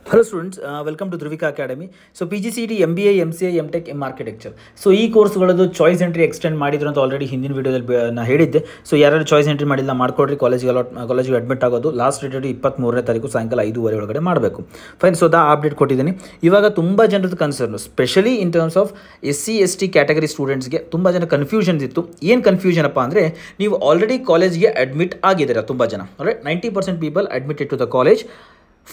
Hello students, welcome to Dhruvika Academy. So PGCET, MBA, MCA, MTech, Architecture. So ಈ ಕೋರ್ಸ್ಗಳದ್ದು choice entry extend ಮಾಡಿದ್ರು ಅಂತ already ಹಿಂದಿನ ವಿಡಿಯೋದಲ್ಲಿ ನಾನು ಹೇಳಿದ್ದೆ. ಸೊ ಯಾರು ಚಾಯ್ಸ್ ಎಂಟ್ರಿ ಮಾಡಿಲ್ಲ ಮಾಡ್ಕೊಡ್ರಿ, ಕಾಲೇಜಿಗೆ ಅಡ್ಮಿಟ್ ಆಗೋದು ಲಾಸ್ಟ್ ಡೇಟ್ 23ನೇ ತಾರೀಕು ಸಾಯಂಕಾಲ 5:30 ಒಳಗಡೆ ಮಾಡಬೇಕು. ಫೈನ್, ಸೊ ಅಪ್ಡೇಟ್ ಕೊಟ್ಟಿದ್ದೀನಿ. ಇವಾಗ ತುಂಬ ಜನರದ್ದು concern, specially in terms of SC/ST category ಸ್ಟೂಡೆಂಟ್ಸ್ಗೆ ತುಂಬ ಜನ ಕನ್ಫ್ಯೂಷನ್ಸ್ ಇತ್ತು. ಏನು ಕನ್ಫ್ಯೂಷನ್ ಅಪ್ಪ ಅಂದರೆ, ನೀವು ಆಲ್ರೆಡಿ ಕಾಲೇಜ್ಗೆ ಅಡ್ಮಿಟ್ ಆಗಿದ್ದೀರಾ ತುಂಬ ಜನ, ಅಂದರೆ 90% people admitted to the college.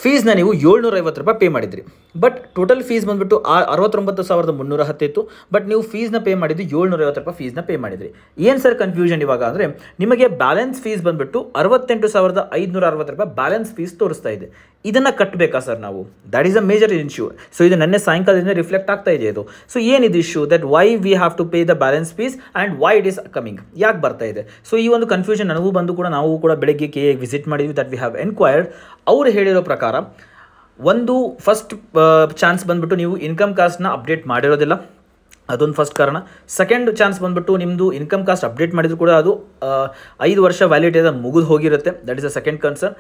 ಫೀಸ್ನ ನೀವು 750 ರೂಪಾಯಿ ಪೇ ಮಾಡಿದ್ರಿ. ಬಟ್ ಟೋಟಲ್ ಫೀಸ್ ಬಂದುಬಿಟ್ಟು 69,310 ಇತ್ತು. ಬಟ್ ನೀವು ಫೀಸ್ನ ಪೇ ಮಾಡಿದ್ದು 750 ರೂಪಾಯಿ ಫೀಸ್ನ ಪೇ ಮಾಡಿದ್ರಿ. ಏನು ಸರ್ ಕನ್ಫ್ಯೂಷನ್ ಇವಾಗ ಅಂದರೆ, ನಿಮಗೆ ಬ್ಯಾಲೆನ್ಸ್ ಫೀಸ್ ಬಂದುಬಿಟ್ಟು 68,560 ರೂಪಾಯಿ ಬ್ಯಾಲೆನ್ಸ್ ಫೀಸ್ ತೋರಿಸ್ತಾ ಇದೆ. ಇದನ್ನು ಕಟ್ಟಬೇಕಾ ಸರ್ ನಾವು? That is a major issue. So ಇದು ನೆನ್ನೆ ಸಾಯಂಕಾಲದಿಂದ ರಿಫ್ಲೆಕ್ಟ್ ಆಗ್ತಾ ಇದೆ ಇದು. ಸೊ ಏನಿದು issue? That why we have to pay the balance fees and why it is coming, ಯಾಕೆ ಬರ್ತಾ ಇದೆ? ಸೊ ಈ ಒಂದು ಕನ್ಫ್ಯೂಷನ್ ನನಗೂ ಬಂದು ಕೂಡ ನಾವು ಕೂಡ ಬೆಳಗ್ಗೆ KA ವಿಸಿಟ್ ಮಾಡಿದ್ವಿ. That we have enquired. ಅವ್ರು ಹೇಳಿರೋ ಪ್ರಕಾರ ಒಂದು ಫಸ್ಟ್ ಚಾನ್ಸ್ ಬಂದುಬಿಟ್ಟು ನೀವು ಇನ್ಕಮ್ ಕಾಸ್ಟ್ನ ಅಪ್ಡೇಟ್ ಮಾಡಿರೋದಿಲ್ಲ, ಅದೊಂದು ಫಸ್ಟ್ ಕಾರಣ. ಸೆಕೆಂಡ್ ಚಾನ್ಸ್ ಬಂದುಬಿಟ್ಟು ನಿಮ್ಮದು ಇನ್ಕಮ್ ಕಾಸ್ಟ್ ಅಪ್ಡೇಟ್ ಮಾಡಿದ್ರು ಕೂಡ ಅದು 5 ವರ್ಷ ವ್ಯಾಲಿಡಿಟಿ ಮುಗಿದು ಹೋಗಿರುತ್ತೆ. That is a second concern.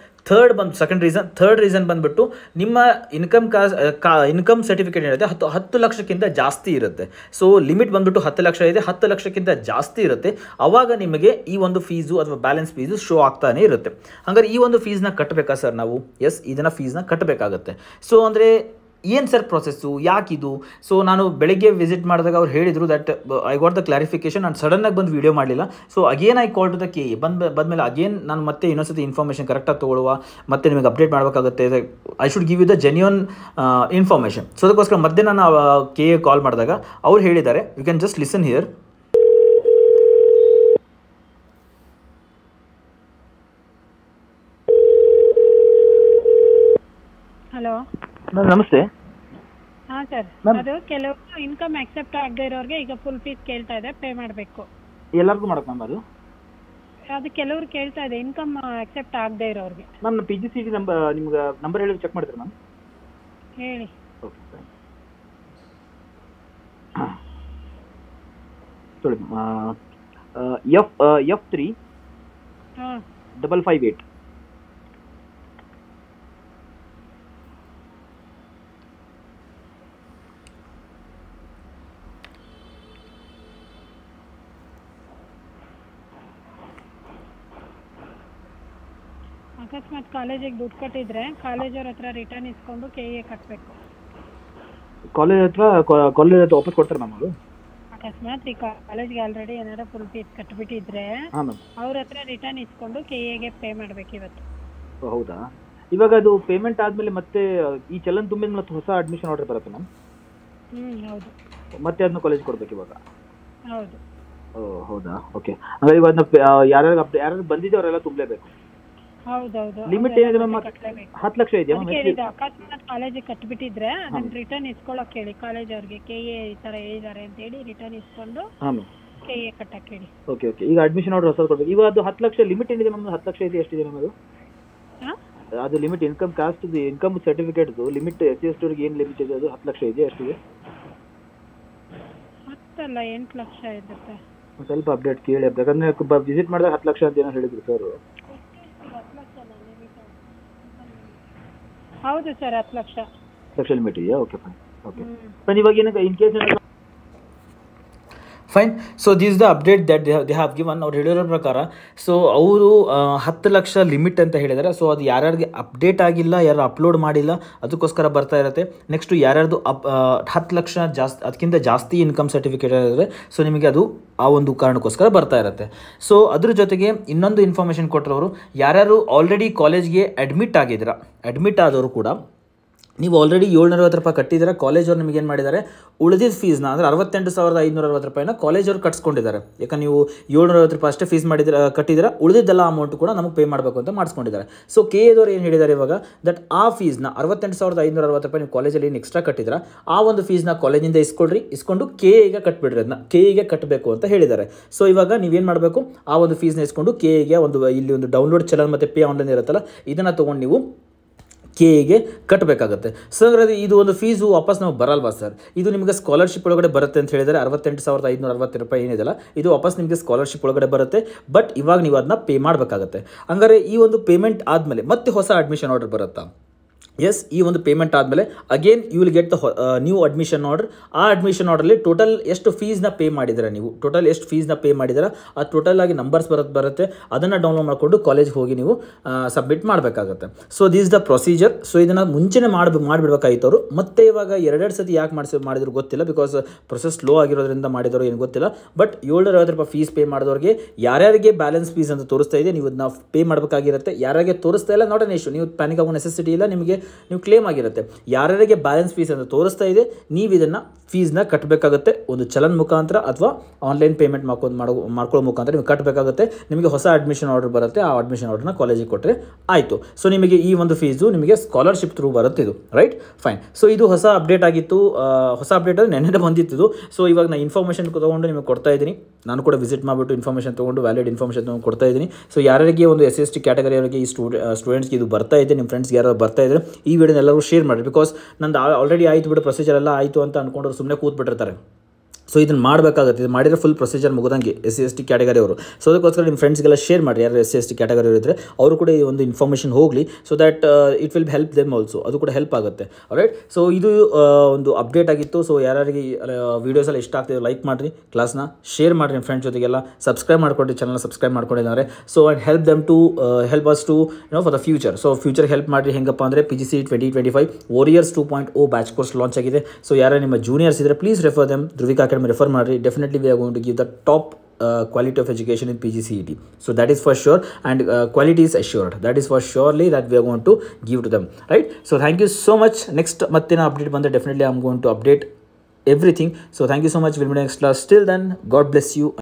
Third reason ಬಂದುಬಿಟ್ಟು ನಿಮ್ಮ ಇನ್ಕಮ್ ಸರ್ಟಿಫಿಕೇಟ್ ಏನಿರುತ್ತೆ 10 ಲಕ್ಷಕ್ಕಿಂತ ಜಾಸ್ತಿ ಇರುತ್ತೆ. ಸೊ ಲಿಮಿಟ್ ಬಂದುಬಿಟ್ಟು 10 ಲಕ್ಷ ಇದೆ, 10 ಲಕ್ಷಕ್ಕಿಂತ ಜಾಸ್ತಿ ಇರುತ್ತೆ. ಆವಾಗ ನಿಮಗೆ ಈ ಒಂದು ಫೀಸು ಅಥವಾ ಬ್ಯಾಲೆನ್ಸ್ ಫೀಸು ಶೋ ಆಗ್ತಾನೆ ಇರುತ್ತೆ. ಹಾಗಾದ್ರೆ ಈ ಒಂದು ಫೀಸ್ನ ಕಟ್ಟಬೇಕಾ ಸರ್ ನಾವು? ಎಸ್, ಇದನ್ನು ಫೀಸ್ನ ಕಟ್ಟಬೇಕಾಗತ್ತೆ. ಸೊ ಅಂದರೆ ಏನು ಸರ್ ಪ್ರೊಸೆಸ್ಸು, ಯಾಕಿದು? ಸೊ ನಾನು ಬೆಳಗ್ಗೆ ವಿಸಿಟ್ ಮಾಡಿದಾಗ ಅವ್ರು ಹೇಳಿದರು that I got the clarification. ನಾನು ಸಡನ್ನಾಗಿ ಬಂದು ವೀಡಿಯೋ ಮಾಡಲಿಲ್ಲ. So again I call to the KA. ಬಂದಮೇಲೆ ಅಗೇನ್ ನಾನು ಮತ್ತೆ ಇನ್ನೊಂದ್ಸತಿ ಇನ್ಫಾರ್ಮೇಷನ್ ಕರೆಕ್ಟಾಗಿ ತೊಗೊಳ್ಳುವ, ಮತ್ತೆ ನಿಮಗೆ ಅಪ್ಡೇಟ್ ಮಾಡಬೇಕಾಗುತ್ತೆ. I should give you the genuine information. So ಅದಕ್ಕೋಸ್ಕರ ಮತ್ತೆ ನಾನು KA ಕಾಲ್ ಮಾಡಿದಾಗ ಅವ್ರು ಹೇಳಿದ್ದಾರೆ, you can just listen here. Hello ನಮಸ್ತೆ. ಹಾಂ ಸರ್, ಅದು ಕೆಲವರು ಇನ್ಕಮ್ ಅಕ್ಸೆಪ್ಟ್ ಆಗದೆ ಇರೋರಿಗೆ ಈಗ ಫುಲ್ ಫೀಸ್ ಕೇಳ್ತಾ ಇದೆ, ಪೇ ಮಾಡಬೇಕು. ಎಲ್ಲರಿಗೂ ಮಾಡಕ್ಕೆ ಮ್ಯಾಮ್ ಅದು ಕೆಲವ್ರು ಕೇಳ್ತಾ ಇದೆ ಇನ್ಕಮ್ ಅಕ್ಸೆಪ್ಟ್ ಆಗದೆ ಇರೋರಿಗೆ. ಮ್ಯಾಮ್ PGCET ನಿಮ್ಗೆ ನಂಬರ್ ಹೇಳಿ ಚೆಕ್ ಮಾಡಿದ್ರೆ ಮ್ಯಾಮ್ ಹೇಳಿ. ಓಕೆ sorry, F3 ಹಾಂ 558. ಅಕಸ್ಮಾತ್ ಕಾಲೇಜಿಗೆ ದುಡ್ಡು ಕಟ್ಟಿದ್ರೆ ಕಾಲೇಜವ್ರ ಹತ್ರ ರಿಟರ್ನ್ ಇಸ್ಕೊಂಡು KA ಕಟ್ಟಬೇಕು. ಕಾಲೇಜ್ ಹತ್ರ ವಾಪಸ್ ಕೊಡ್ತಾರೆ ಮ್ಯಾಮ್ ಅವರು? ಅಕಸ್ಮಾತ್ ಈ ಕಾಲೇಜ್ಗೆ ಆಲ್ರೆಡಿ ಏನಾದ್ರು ಫುಲ್ ಫೀಸ್ ಕಟ್ಟಿಬಿಟ್ಟಿದ್ರೆ ಹಾಂ ಮ್ಯಾಮ್, ಅವ್ರ ಹತ್ರ ರಿಟರ್ನ್ ಇಸ್ಕೊಂಡು KAಗೆ ಪೇ ಮಾಡ್ಬೇಕು ಇವತ್ತು. ಹೌದಾ? ಇವಾಗ ಅದು ಪೇಮೆಂಟ್ ಆದಮೇಲೆ ಮತ್ತೆ ಈ ಚಲನ್ ತುಂಬಿದ ಮತ್ತೆ ಹೊಸ ಅಡ್ಮಿಷನ್ ಆರ್ಡರ್ ಬರುತ್ತೆ ಮ್ಯಾಮ್? ಹೌದು. ಮತ್ತೆ ಅದನ್ನ ಕಾಲೇಜ್ ಕೊಡ್ಬೇಕು ಇವಾಗ? ಹೌದು. ಓ ಹೌದಾ, ಓಕೆ. ಹಾಗಾದ್ರೆ ಇವಾಗ ಯಾರು ಬಂದಿದೆ ಅವರೆಲ್ಲ ತುಂಬಲೇಬೇಕು? ಹೌದೌದು. ಲಿಮಿಟ್ ಏನಿದೆ ಮ್ಯಾಮ್? 10 ಲಕ್ಷ ಇದೆಯಾ ಮ್ಯಾಮ್? ಅಕಸ್ಮಾತ್ ಕಾಲೇಜಿಗೆ ಕಟ್ಬಿಟ್ಟಿದ್ರೆ ಅದನ್ನ ರಿಟರ್ನ್ ಇಸ್ಕೊಳಕ್ ಹೇಳಿ ಕಾಲೇಜ್ ಅವ್ರಿಗೆ. KA ಈ ತರ ಹೇಳಿದ್ದಾರೆ ಅಂತ ಹೇಳಿ ರಿಟರ್ನ್ ಇಸ್ಕೊಂಡು KA ಕಟ್ಟಕ್ ಹೇಳಿ. ಓಕೆ. ಈಗ ಅಡ್ಮಿಷನ್ ಆರ್ಡರ್ ಹೊಸ ಕೊಡ್ಬೇಕು. ಇವಾಗ ಅದು 10 ಲಕ್ಷ ಲಿಮಿಟ್ ಏನಿದೆ ಮ್ಯಾಮ್? 10 ಲಕ್ಷ ಇದೆ, ಎಷ್ಟಿದೆ ಮ್ಯಾಮ್ ಅದು? ಅದು ಲಿಮಿಟ್ ಇನ್ಕಮ್ ಕಾಸ್ಟ್ ಇನ್ಕಮ್ ಸರ್ಟಿಫಿಕೇಟ್ದು ಲಿಮಿಟ್ SC/ST ಅವ್ರಿಗೆ ಏನು ಲಿಮಿಟ್ ಇದೆ? ಅದು 10 ಲಕ್ಷ ಇದೆ, ಎಷ್ಟಿದೆ? 10 ಅಲ್ಲ 8 ಲಕ್ಷ ಇರುತ್ತೆ. ಸ್ವಲ್ಪ ಅಪ್ಡೇಟ್ ಕೇಳಿ, ಯಾಕಂದ್ರೆ ವಿಸಿಟ್ ಮಾಡಿದಾಗ 10 ಲಕ್ಷ ಅಂತ ಏನೋ ಹೇಳಿದ್ರು ಸರ್. ಹೌದು ಸರ್, 10 ಲಕ್ಷ ಲಿಮಿಟ್ ಇದೆಯಾ? Okay fine. Okay fine. ಇವಾಗ ಏನಕ್ಕೆ in case fine. So this the update that they have given. ಅವ್ರು ಹೇಳಿರೋ ಪ್ರಕಾರ ಸೊ ಅವರು 10 ಲಕ್ಷ ಲಿಮಿಟ್ ಅಂತ ಹೇಳಿದ್ದಾರೆ. ಸೊ ಅದು ಯಾರ್ಯಾರಿಗೆ ಅಪ್ಡೇಟ್ ಆಗಿಲ್ಲ, ಯಾರು ಅಪ್ಲೋಡ್ ಮಾಡಿಲ್ಲ, ಅದಕ್ಕೋಸ್ಕರ ಬರ್ತಾ ಇರುತ್ತೆ. ನೆಕ್ಸ್ಟು ಯಾರ್ಯಾರ್ದು 10 ಲಕ್ಷ ಜಾಸ್ತಿ ಅದಕ್ಕಿಂತ ಜಾಸ್ತಿ ಇನ್ಕಮ್ ಸರ್ಟಿಫಿಕೇಟ್ ಇರುತ್ತೆ, ಸೊ ನಿಮಗೆ ಅದು ಆ ಒಂದು ಕಾರಣಕ್ಕೋಸ್ಕರ ಬರ್ತಾ ಇರುತ್ತೆ. ಸೊ ಅದ್ರ ಜೊತೆಗೆ ಇನ್ನೊಂದು ಇನ್ಫಾರ್ಮೇಷನ್ ಕೊಟ್ಟರವರು, ಯಾರ್ಯಾರು ಆಲ್ರೆಡಿ ಕಾಲೇಜ್ಗೆ ಅಡ್ಮಿಟ್ ಆಗಿದ್ದೀರಾ, ಅಡ್ಮಿಟ್ ಆದವರು ಕೂಡ ನೀವು ಆಲ್ರೆಡಿ 750 ರೂಪಾಯಿ ಕಟ್ಟಿದ್ದೀರಾ. ಕಾಲೇಜವ್ರು ನಿಮಗೆ ಏನು ಮಾಡಿದ್ದಾರೆ, ಉಳಿದಿದ್ದ ಫೀಸ್ನ ಅಂದರೆ 68,560 ರೂಪಾಯಿನ ಕಾಲೇಜವ್ರು ಕಟ್ಸ್ಕೊಂಡಿದ್ದಾರೆ. ಯಾಕಂದ್ರೆ ನೀವು 750 ರೂಪಾಯಿ ಅಷ್ಟೇ ಫೀಸ್ ಕಟ್ಟಿದ್ದೀರಾ, ಉಳಿದಿದ್ದೆಲ್ಲ ಅಮೌಂಟ್ ಕೂಡ ನಮಗೆ ಪೇ ಮಾಡಬೇಕು ಅಂತ ಮಾಡಿಸ್ಕೊಂಡಿದ್ದಾರೆ. ಸೊ KAದವ್ರು ಏನು ಹೇಳಿದ್ದಾರೆ ಇವಾಗ, ದಟ್ ಆ ಫೀಸ್ನ 68,560 ರೂಪಾಯಿ ನೀವು ಕಾಲೇಜಲ್ಲಿ ಏನು ಎಕ್ಸ್ಟ್ರಾ ಕಟ್ಟಿದ್ದೀರಾ, ಆ ಒಂದು ಫೀಸ್ನ ಕಾಲೇಜಿಂದ ಇಸ್ಕೊಂಡು KAಗೆ ಕಟ್ಬಿಡ್ರಿ, ಅದನ್ನ KAಗೆ ಕಟ್ಟಬೇಕು ಅಂತ ಹೇಳಿದ್ದಾರೆ. ಸೊ ಇವಾಗ ನೀವೇನು ಮಾಡಬೇಕು, ಆ ಒಂದು ಫೀಸ್ನ ಇಸ್ಕೊಂಡು KAಗೆ ಇಲ್ಲಿ ಒಂದು ಡೌನ್ಲೋಡ್ ಚಲನ್ ಮತ್ತು ಪೇ ಆನ್ಲೈನ್ ಇರುತ್ತಲ್ಲ, ಇದನ್ನು ತೊಗೊಂಡು ನೀವು KAಗೆ ಕಟ್ಟಬೇಕಾಗುತ್ತೆ. ಸರ್ ಇದು ಒಂದು ಫೀಸು ವಾಪಸ್ ನಾವು ಬರಲ್ವಾ ಸರ್? ಇದು ನಿಮಗೆ ಸ್ಕಾಲರ್ಶಿಪ್ ಒಳಗಡೆ ಬರುತ್ತೆ ಅಂತ ಹೇಳಿದರೆ 68,560 ರೂಪಾಯಿ ಏನಿದೆಲ್ಲ, ಇದು ವಾಪಸ್ ನಿಮಗೆ ಸ್ಕಾಲರ್ಶಿಪ್ ಒಳಗಡೆ ಬರುತ್ತೆ. ಬಟ್ ಇವಾಗ ನೀವು ಅದನ್ನ ಪೇ ಮಾಡಬೇಕಾಗತ್ತೆ. ಹಂಗಾರೆ ಈ ಒಂದು ಪೇಮೆಂಟ್ ಆದಮೇಲೆ ಮತ್ತೆ ಹೊಸ ಅಡ್ಮಿಷನ್ ಆರ್ಡರ್ ಬರುತ್ತಾ? ಎಸ್, ಈ ಒಂದು ಪೇಮೆಂಟ್ ಆದಮೇಲೆ again you will get the new admission order. ಆ ಅಡ್ಮಿಷನ್ ಆರ್ಡರ್ಲಿ ಟೋಟಲ್ ಎಷ್ಟು ಫೀಸ್ನ ಪೇ ಮಾಡಿದ್ದೀರಾ, ನೀವು ಟೋಟಲ್ ಎಷ್ಟು ಫೀಸ್ನ ಪೇ ಮಾಡಿದ್ದೀರಾ, ಆ ಟೋಟಲ್ ಆಗಿ ನಂಬರ್ಸ್ ಬರುತ್ತೆ, ಅದನ್ನು ಡೌನ್ಲೋಡ್ ಮಾಡಿಕೊಂಡು ಕಾಲೇಜ್ಗೆ ಹೋಗಿ ನೀವು ಸಬ್ಮಿಟ್ ಮಾಡಬೇಕಾಗುತ್ತೆ. So this the procedure. So ಇದನ್ನು ಮುಂಚೆನೇ ಮಾಡಿಬಿಡ್ಬೇಕಾಗಿತ್ತು ಅವರು. ಮತ್ತೆ ಇವಾಗ ಎರಡೆರಡು ಸತಿ ಯಾಕೆ ಮಾಡಿದ್ರು ಗೊತ್ತಿಲ್ಲ, ಬಿಕಾಸ್ ಪ್ರೊಸೆಸ್ ಸ್ಲೋ ಆಗಿರೋದ್ರಿಂದ ಮಾಡಿದವರು ಏನು ಗೊತ್ತಿಲ್ಲ. ಬಟ್ 750 ರೂಪಾಯಿ ಫೀಸ್ ಪೇ ಮಾಡಿದವ್ರಿಗೆ ಯಾರ್ಯಾರಿಗೆ ಬ್ಯಾಲೆನ್ಸ್ ಫೀಸ್ ಅಂತ ತೋರಿಸ್ತಾ ಇದೆ, ನೀವು ಅದನ್ನ ಪೇ ಮಾಡಬೇಕಾಗಿರುತ್ತೆ. ಯಾರ್ಯಾರಿಗೆ ತೋರಿಸ್ತಾ ಇಲ್ಲ, ನಾಟ್ ಅನ್ ಇಶ್ಯೂ, ನೀವು ಪ್ಯಾನಿಕ್ ಆಗೋ ನೆಸೆಸಿಟಿ ಇಲ್ಲ, ನಿಮಗೆ ನೀವು ಕ್ಲೇಮ್ ಆಗಿರುತ್ತೆ. ಯಾರ್ಯಾರಿಗೆ ಬ್ಯಾಲೆನ್ಸ್ ಫೀಸ್ ಅಂತ ತೋರಿಸ್ತಾ ಇದೆ, ನೀವು ಇದನ್ನು ಫೀಸ್ನ ಕಟ್ಟಬೇಕಾಗುತ್ತೆ. ಒಂದು ಚಲನ್ ಮುಖಾಂತರ ಅಥವಾ ಆನ್ಲೈನ್ ಪೇಮೆಂಟ್ ಮಾಡ್ಕೊಳ್ಳೋ ಮುಖಾಂತರ ನೀವು ಕಟ್ಟಬೇಕಾಗುತ್ತೆ. ನಿಮಗೆ ಹೊಸ ಅಡ್ಮಿಷನ್ ಆರ್ಡರ್ ಬರುತ್ತೆ, ಆ ಅಡ್ಮಿಷನ್ ಆರ್ಡರ್ನ ಕಾಲೇಜಿಗೆ ಕೊಟ್ಟರೆ ಆಯಿತು. ಸೊ ನಿಮಗೆ ಈ ಒಂದು ಫೀಸು ನಿಮಗೆ ಸ್ಕಾಲರ್ಶಿಪ್ ಥ್ರೂ ಬರುತ್ತೆ ಇದು, ರೈಟ್, ಫೈನ್. ಸೊ ಇದು ಹೊಸ ಅಪ್ಡೇಟ್ ಆಗಿತ್ತು. ಹೊಸ ಅಪ್ಡೇಟ್ ಅಂದರೆ ನೆನ್ನೆ ಬಂದಿತ್ತು. ಸೊ ಇವಾಗ ನಾನು ಇನ್ಫಾರ್ಮೇಷನ್ ತೊಗೊಂಡು ನಿಮಗೆ ಕೊಡ್ತಾ ಇದ್ದೀನಿ. ನಾನು ಕೂಡ ವಿಸಿಟ್ ಮಾಡಿಬಿಟ್ಟು ಇನ್ಫಾರ್ಮೇಷನ್ ತೊಗೊಂಡು ವ್ಯಾಲಿಡ್ ಇನ್ಫಾರ್ಮೇಷನ್ ತೊಗೊಂಡು ಕೊಡ್ತಾ ಇದ್ದೀನಿ. ಸೊ ಯಾರಿಗೆ ಒಂದು SC ಕ್ಯಾಟಗರಿ ಅವರಿಗೆ ಈ ಸ್ಟೂಡೆಂಟ್ಸ್ಗೆ ಇದು ಬರ್ತಾ ಇದೆ, ನಿಮ್ಮ ಫ್ರೆಂಡ್ಸ್ಗೆ ಯಾರು ಬರ್ತಾ ಇದ್ದರೆ ಈ ವಿಡಿಯೋನ ಎಲ್ಲರೂ ಶೇರ್ ಮಾಡಿ. ಬಿಕಾಸ್ ನಂದು ಆಲ್ರೆಡಿ ಆಯಿತು ಬಿಡು, ಪ್ರೊಸೀಜರ್ ಎಲ್ಲ ಆಯಿತು ಅಂತ ಅಂದ್ಕೊಂಡು ಸುಮ್ಮನೆ ಕೂತ್ಬಿಟ್ಟಿರ್ತಾರೆ. ಸೊ ಇದನ್ನು ಮಾಡಬೇಕಾಗುತ್ತೆ. ಇದು ಮಾಡಿದರೆ ಫುಲ್ ಪ್ರೊಸೀಜರ್ ಮುಗಿದಂಗೆ SC ಕ್ಯಾಟಗರಿ ಅವರು. ಸೊ ಅದಕ್ಕೋಸ್ಕರ ನಿಮ್ಮ ಫ್ರೆಂಡ್ಸ್ಗೆಲ್ಲ ಶೇರ್ ಮಾಡಿ, ಯಾರು SC ಕ್ಯಾಟಗರಿ ಇದ್ದರೆ ಅವರು ಕೂಡ ಈ ಒಂದು ಇನ್ಫಾರ್ಮೇಷನ್ ಹೋಗಲಿ. So that it will help them also, ಅದು ಕೂಡ ಹೆಲ್ಪ್ ಆಗುತ್ತೆ. ರೈಟ್. ಸೊ ಇದು ಒಂದು ಅಪ್ಡೇಟ್ ಆಗಿತ್ತು. ಸೊ ಯಾರಿಗೆ ವೀಡಿಯೋಸ್ ಎಲ್ಲ ಇಷ್ಟ ಆಗ್ತಿದೆ ಲೈಕ್ ಮಾಡಿರಿ, ಕ್ಲಾಸ್ನ ಶೇರ್ ಮಾಡಿರಿ ನಿಮ್ಮ ಫ್ರೆಂಡ್ಸ್ ಜೊತೆಗೆಲ್ಲ, ಸಬ್ಸ್ಕ್ರೈಬ್ ಮಾಡ್ಕೊಡಿ, ಚಾನಲ್ನ ಸಬ್ಸ್ಕ್ರೈಬ್ ಮಾಡ್ಕೊಂಡಿದ್ದಾರೆ. So and help them to help us to for the future. So future help ಮಾಡಿರಿ. ಹೆಂಗಪ್ಪ ಅಂದರೆ PGC 2025 Warriors 2.0 batch course launch ಆಗಿದೆ. ಸೊ ಯಾರು ನಿಮ್ಮ ಜೂನಿಯರ್ಸ್ ಇದ್ದರೆ please refer them, Dhruvika academy refer ಮಾಡಿರಿ. Definitely we are going to give the top quality of education in PGCET. So that is for sure, and quality is assured. That is for surely that we are going to give to them, right? So thank you so much. Next matte na update bande definitely I am going to update everything. So thank you so much. We'll meet next class. Till then, God bless you.